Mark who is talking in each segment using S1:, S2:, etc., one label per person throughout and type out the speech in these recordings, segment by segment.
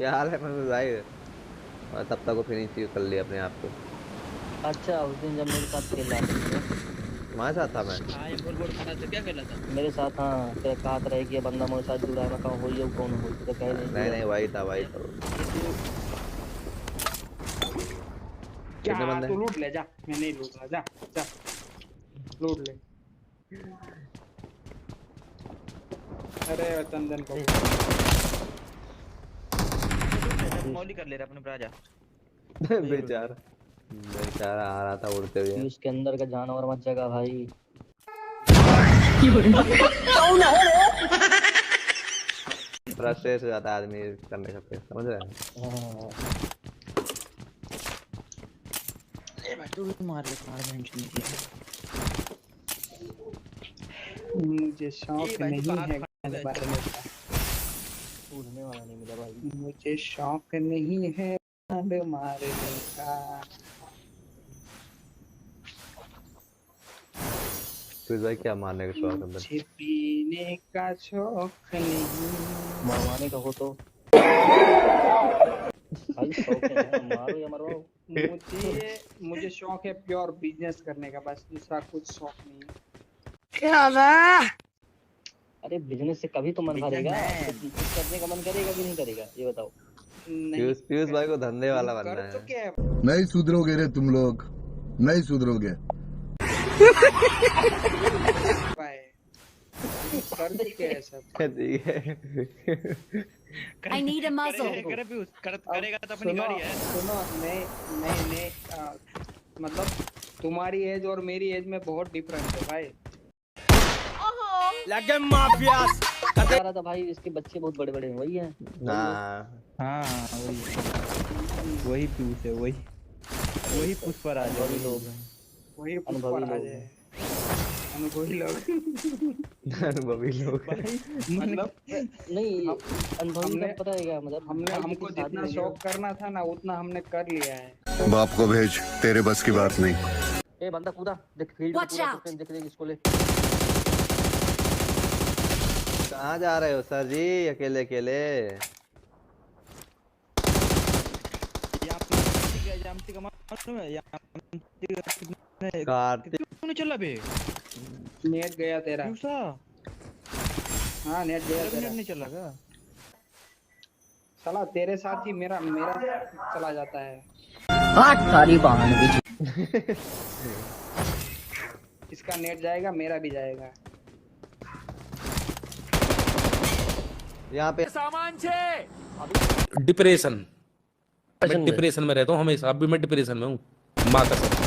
S1: क्या हाल है मम्मी भाई? और तब तक वो फिनिश कर लिया अपने आप को।
S2: अच्छा उस दिन जब मेरे साथ खेल रहा था तू,
S1: तुम्हारे साथ था मैं।
S3: हाँ ये बोल बोल खड़ा था क्या खेला था।
S2: मेरे साथ हाँ तेरे कहा रहे कि ये बंदा मेरे साथ जुड़ा है। मैं कहा हो ये कौन हो, तो कहे नहीं
S1: नहीं
S2: जुड़ा
S1: नहीं
S2: है।
S1: वही था वही
S3: ये
S1: था वो।
S3: ये तू
S1: कितने
S4: क्या
S1: बंदे
S4: तू
S1: हैं?
S4: लूट ले जा। मैं नहीं लूट रहा, जा जा लूट ले। अरे चंदन को
S3: लूट ले जब मौली कर ले रहा अपने राजा। ये लूट ले।
S1: बेचारा बेचारा आ रहा था उड़ते हुए।
S2: कि उसके अंदर का जानवर मत जगा भाई।
S1: फ्रस्ट्रेट हो जाता है आदमी करने करते, समझ रहे हैं?
S2: हाँ,
S3: ए भाई तू भी मार ले मार बहन चुदी।
S4: मुझे शौक
S3: ए भाई तू
S4: नहीं
S3: कहाँ
S4: है
S3: खड़ा
S4: गाने
S3: है?
S4: मारने का।
S2: उड़ने वाला नहीं मिला भाई।
S4: मुझे शौक नहीं है गाने मारने का।
S1: तो इस भाई क्या मारने का शौक अंदर?
S4: मुझे पीने का शौक नहीं।
S2: मरवाने का हो तो भाई शौक है मारो या मरवाओ।
S4: मुझे शौक है प्योर बिजनेस करने का, बस दूसरा कुछ शौक नहीं है।
S2: अरे बिजनेस से कभी तो मन भरेगा,
S3: Businessman।
S2: कुछ करने का मन करेगा कि नहीं करेगा ये बताओ।
S4: नहीं
S1: पीयूष भाई को धंधे वाला
S4: हम
S1: बनना
S4: कर
S1: है।
S4: चुके हैं
S5: नहीं सुधरोगे रे तुम लोग, नहीं सुधरोगे।
S4: भाई, कर चुके हैं सब।
S1: ठीक है।
S6: I need a muzzle.
S3: करे पीयूष
S4: अब
S3: करेगा तो अपनी
S4: सुनो
S3: गाड़ी है।
S4: सुनो, मैं मतलब तुम्हारी एज और मेरी एज में बहुत डिफरेंस है भाई।
S2: कह रहा था भाई इसके बच्चे बहुत बड़े बड़े हैं, वही है।
S1: हाँ
S3: हाँ वही पीयूष है वही पुष्पराज है।
S2: अनुभवी लोग हैं।
S4: वही
S2: अनुभवी
S4: पुष्पराज
S2: लोग
S4: है।
S2: हैं।
S4: अनुभवी लोग।
S1: अनुभवी लोग।
S4: मतलब
S2: नहीं अनुभवी
S4: हमने-
S2: का पता है क्या मतलब
S4: हमने
S2: भाई
S4: हमको
S2: की शादी
S4: जितना
S2: हुई है।
S4: शौक करना था ना उतना हमने कर लिया है।
S5: बाप को भेज, तेरे बस की बात नहीं।
S2: ए बंदा कूदा देख फील्ड में
S6: Watch
S2: पूरा
S6: out!
S2: देख देख इसको ले।
S1: कहाँ जा रहे हो सर जी अकेले अकेले?
S3: यामती का मालूम है यामती का कितने
S1: कार्तिक
S3: क्यों चला बे
S4: नेट गया तेरा।
S3: पीयूषा
S4: हाँ नेट गया
S3: तेरा
S4: तेरा।
S3: नहीं चला क्या।
S4: साला तेरे साथ ही मेरा मेरा चला जाता है। इसका नेट जाएगा मेरा भी जाएगा।
S1: यहाँ पे
S7: डिप्रेशन, मैं डिप्रेशन में रहता हूँ हमेशा। अभी मैं डिप्रेशन में हूँ, माँ कसम।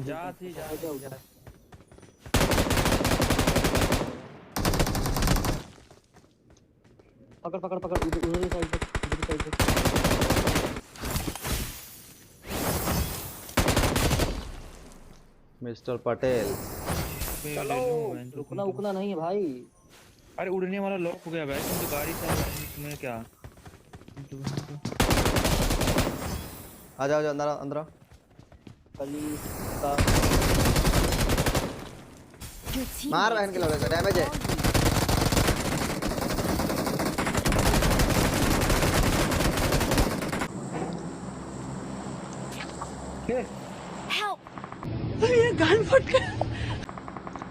S3: जा थी जा
S2: पकड़ पकड़ पकड़ उधर साइड पे उधर साइड पे।
S1: मिस्टर पटेल।
S4: चलो,
S2: रुकना उकना नहीं है भाई।
S3: अरे उड़ने वाला लॉक हो गया भाई तुम तो गाड़ी से तुम्हें क्या
S1: आ जाओ अंदर आओ, अंदर आओ।
S2: कली का
S6: Your
S1: मार
S6: teammates
S1: बहन के लोगों का डैमेज है।
S6: help!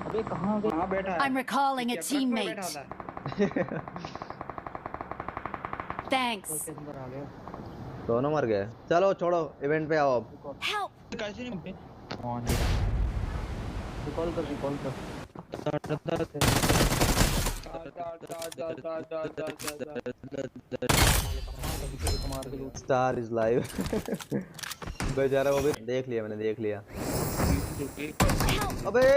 S2: अबे कहाँ गए।
S4: कहाँ बैठा है?
S6: I'm recalling a
S4: क्या ट्रक में बैठा
S6: teammate.
S4: था?
S6: Thanks.
S2: के अंदर आ गया।
S1: दोनों मर गए। चलो छोड़ो इवेंट पे आओ अब।
S6: Help!
S3: कैसे नहीं
S2: रिकॉल कर रिकॉल कर। मार के लूट।
S1: Star is live. बेचारा वो भी देख लिया, मैंने देख लिया। अबे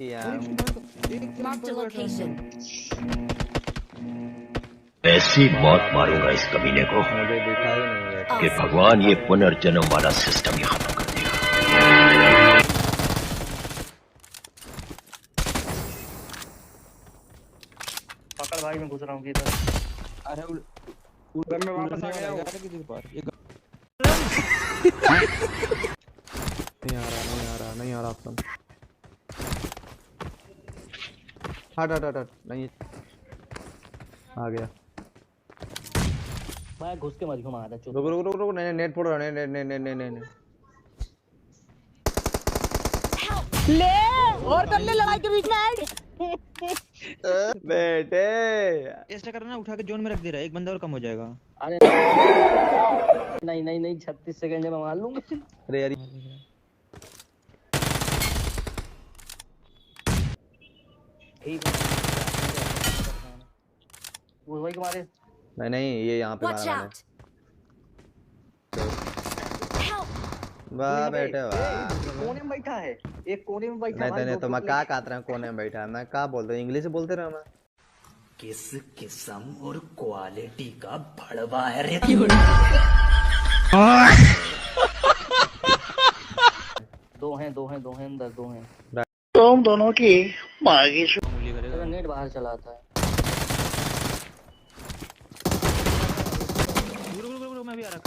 S1: यार
S6: Marked a location.
S8: ऐसी मौत मारूंगा इस कमीने को
S1: मुझे दिखा ही नहीं है।
S8: कि भगवान ये पुनर्जन्म वाला सिस्टम ही खत्म कर देगा।
S2: पकड़ भाई मैं घुस रहा हूँ इधर।
S3: अरे
S4: उधर में वापस आ गया वो।
S3: किसी के पास
S1: नहीं आ रहा, नहीं आ रहा, नहीं आ रहा ऑप्शन। हट हट हट हट, नहीं आ गया।
S2: मैं घुस के मर घुमा रहा चुप।
S1: रुक रुक रुक रुक, नहीं नेट फोड़ रहा, नहीं नहीं नहीं नहीं नहीं नहीं।
S6: ले और कर ले लड़ाई के बीच में ऐड।
S1: बेटे
S3: ऐसा करना ना, उठा के जोन में रख दे रहा है, एक बंदा और कम हो जाएगा।
S2: अरे नहीं नहीं नहीं 36 सेकंड में मार लूंगा।
S1: अरे यार
S2: ठीक है वो वही मारे।
S1: नहीं नहीं, ये यहाँ पे
S6: Watch
S1: मारा
S6: out. Help.
S1: मैंने। वाह बेटे वाह।
S2: कोने में बैठा है, एक कोने में बैठा।
S1: नहीं
S2: भाई,
S1: नहीं,
S2: दो
S1: तो मैं
S2: टुकड़े-
S1: क्या काट रहा हूँ, कोने में बैठा है मैं, क्या बोलता हूँ, इंग्लिश बोलते रहा मैं।
S8: किस किस्म और क्वालिटी का भड़वा है रे।
S2: दो हैं अंदर दो हैं।
S8: तुम दोनों की मांगी
S3: उंगली करेगा।
S2: तेरा नेट बाहर चला आता है।
S3: रुक रुक रुक, मैं भी आ रहा।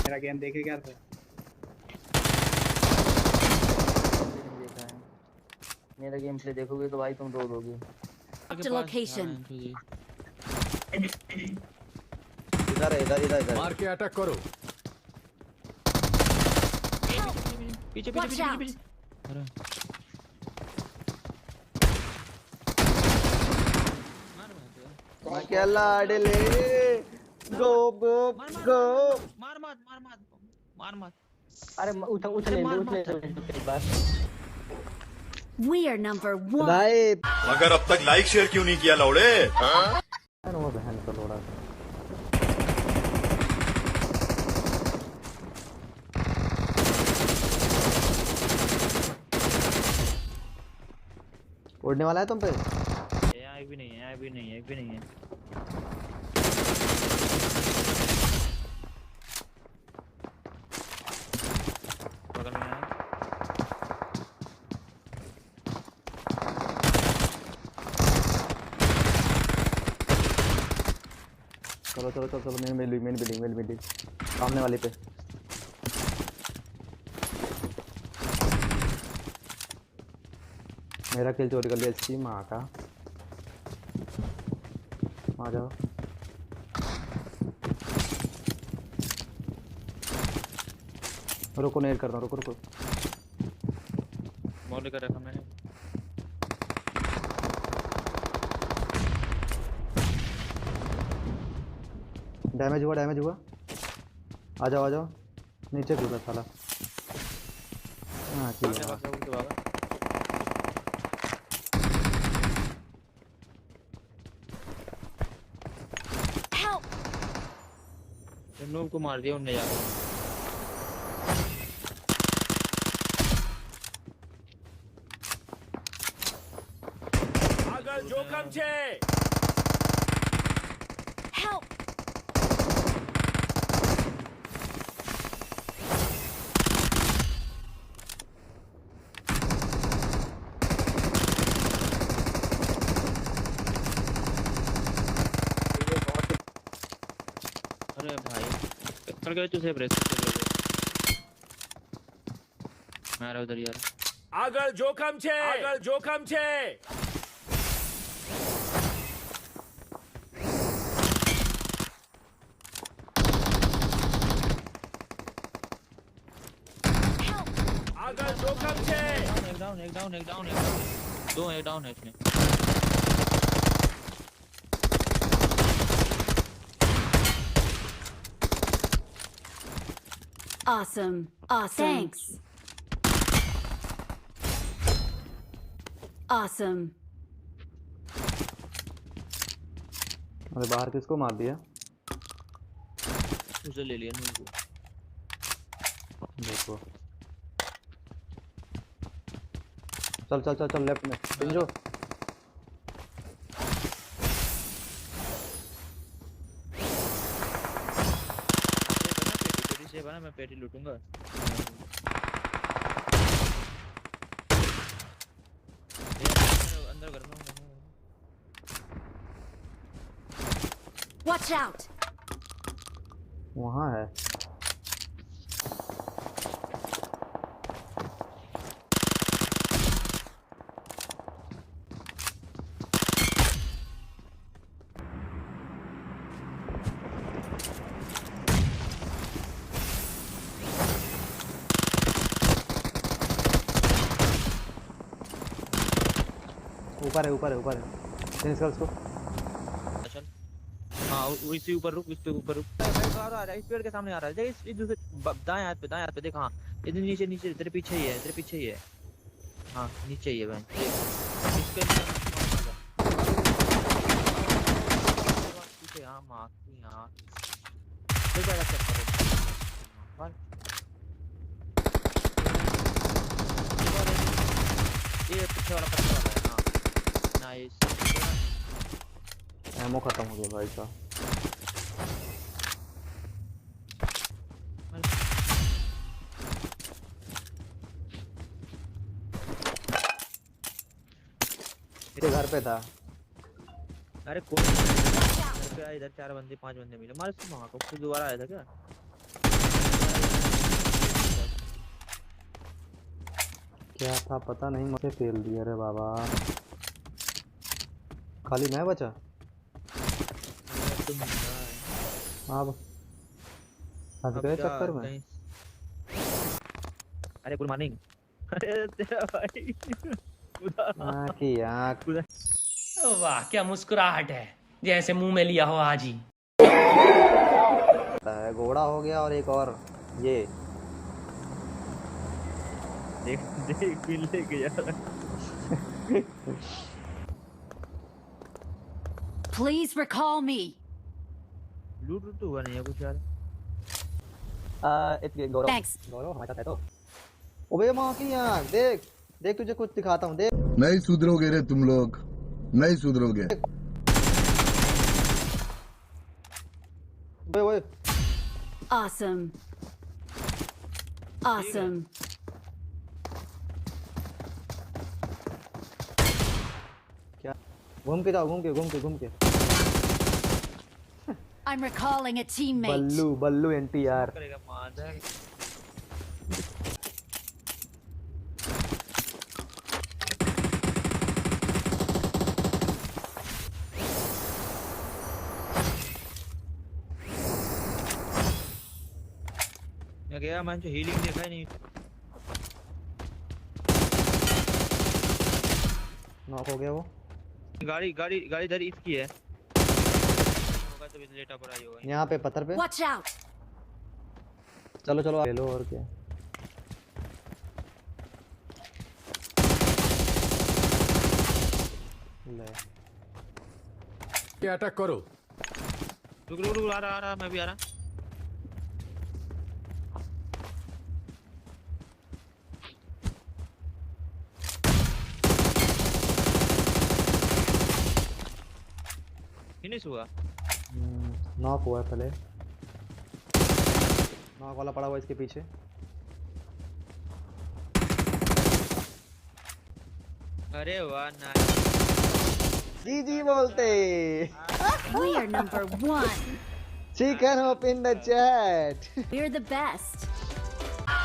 S4: मेरा गेम देखे क्या था?
S2: देखा है मेरा गेम प्ले देखोगे तो भाई तुम रो दोगे।
S6: Marked a location.
S1: इधर है, इधर इधर इधर।
S7: मार के अटैक करो।
S3: पीछे पीछे
S6: Watch
S3: पीछे
S6: out.
S3: पीछे। अरे
S1: अकेला अड़ले गो गो गो।
S3: मार मत मार मत मार मत।
S2: अरे उठ उठ ले
S3: मार,
S2: उठ ले एक बार।
S6: We are number 1.
S1: भाई
S9: मगर अब तक लाइक शेयर क्यों नहीं किया लौड़े?
S1: वो बहन का थोड़ा उड़ने वाला है तुम पे।
S3: एक भी नहीं है, एक भी नहीं है, एक भी नहीं है। बगल में है।
S1: चलो चलो चलो चलो, मेन बिल्डिंग सामने वाले पे। मेरा किल चोरी कर लिया इसकी माँ का। आ जाओ। रुको, नेट करता हूँ, रुको रुको।
S3: मॉल कर रखा मैंने।
S1: डैमेज हुआ। आ जाओ, नीचे कूदा साला। हाँ ठीक है।
S6: Help.
S3: नूब को मार दिया उनने यार।
S7: આગળ જોખમ છે।
S6: Help.
S3: अरे भाई कर गए तुझे ब्रेस मारा उधर यार।
S7: આગળ જોખમ છે। આગળ જોખમ છે।
S3: एक डाउन दो एक डाउन है इसमें।
S6: Awesome. Thanks. Awesome.
S1: अरे बाहर किसको मार दिया?
S3: उसे ले लिया नूब को।
S1: देखो, चल लेफ्ट में पिंजो।
S3: पेटी से बना, मैं पेटी लूटूंगा। अंदर घर में हूँ।
S6: Watch out.
S1: वहाँ है। ऊपर है, ऊपर है, ऊपर है। फिनिश कर उसको।
S3: चल हाँ इसी ऊपर रुक, इस पे ऊपर रुक। आ रहा है इस पेड़ के सामने आ रहा है, देख इस दूसरे दाएं हाथ पे देख। हाँ इधर नीचे नीचे तेरे पीछे ही है, तेरे पीछे ही है। हाँ नीचे ही है बहन। इसके पीछे हाँ मार यहाँ चल जाएगा। चेक करो ये पीछे वाला पत्थर वाला है। हाँ नाइस।
S1: एमो खत्म हो गया भाई साहब। ये घर पे था।
S3: अरे कौन घर पे आया इधर? 4 बंदे 5 बंदे मिले मारे उसको। वहां को फिर दोबारा आया था क्या?
S1: क्या था पता नहीं, मुझे फेल दिया रे बाबा। खाली मैं बचा। अब फंस गए चक्कर में।
S3: अरे गुड मॉर्निंग। अरे तेरा भाई
S1: की आँख।
S8: वाह क्या मुस्कुराहट है, जैसे मुंह में लिया हो आज ही।
S1: घोड़ा हो गया और एक और ये
S3: देख देख बिल्ले के यार।
S10: Please recall me.
S3: लूट तो हुआ नहीं है कुछ यार।
S1: गौरव।
S10: Thanks.
S1: गौरव हमारे साथ है तो। ओबे माँ की आँख देख देख, तुझे कुछ दिखाता हूँ देख।
S5: नहीं सुधरोगे रे तुम लोग, नहीं सुधरोगे।
S1: ओए ओए
S10: Awesome. Awesome.
S1: क्या? घूम के जाओ, घूम के।
S10: I'm recalling a teammate.
S1: Ballu NTR।
S3: करेगा मादर। मैं गया, मैंने जो हीलिंग देखा ही नहीं।
S1: नॉक हो गया वो।
S3: गाड़ी इधर इसकी है। होगा तो इधर लेटा पड़ा ही होगा।
S1: यहाँ पे पत्थर पे।
S10: Watch out.
S1: चलो ले लो और क्या। ले
S7: अटैक करो।
S3: रुक आ रहा मैं भी आ रहा। फिनिश हुआ।
S1: नॉक हुआ है पहले। नॉक वाला पड़ा हुआ इसके पीछे।
S3: अरे वाह नाइस।
S1: जी बोलते।
S10: We are number 1.
S1: Chicken hope in the chat.
S10: We're the best.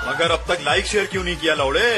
S9: मगर अब तक लाइक शेयर क्यों नहीं किया लौड़े?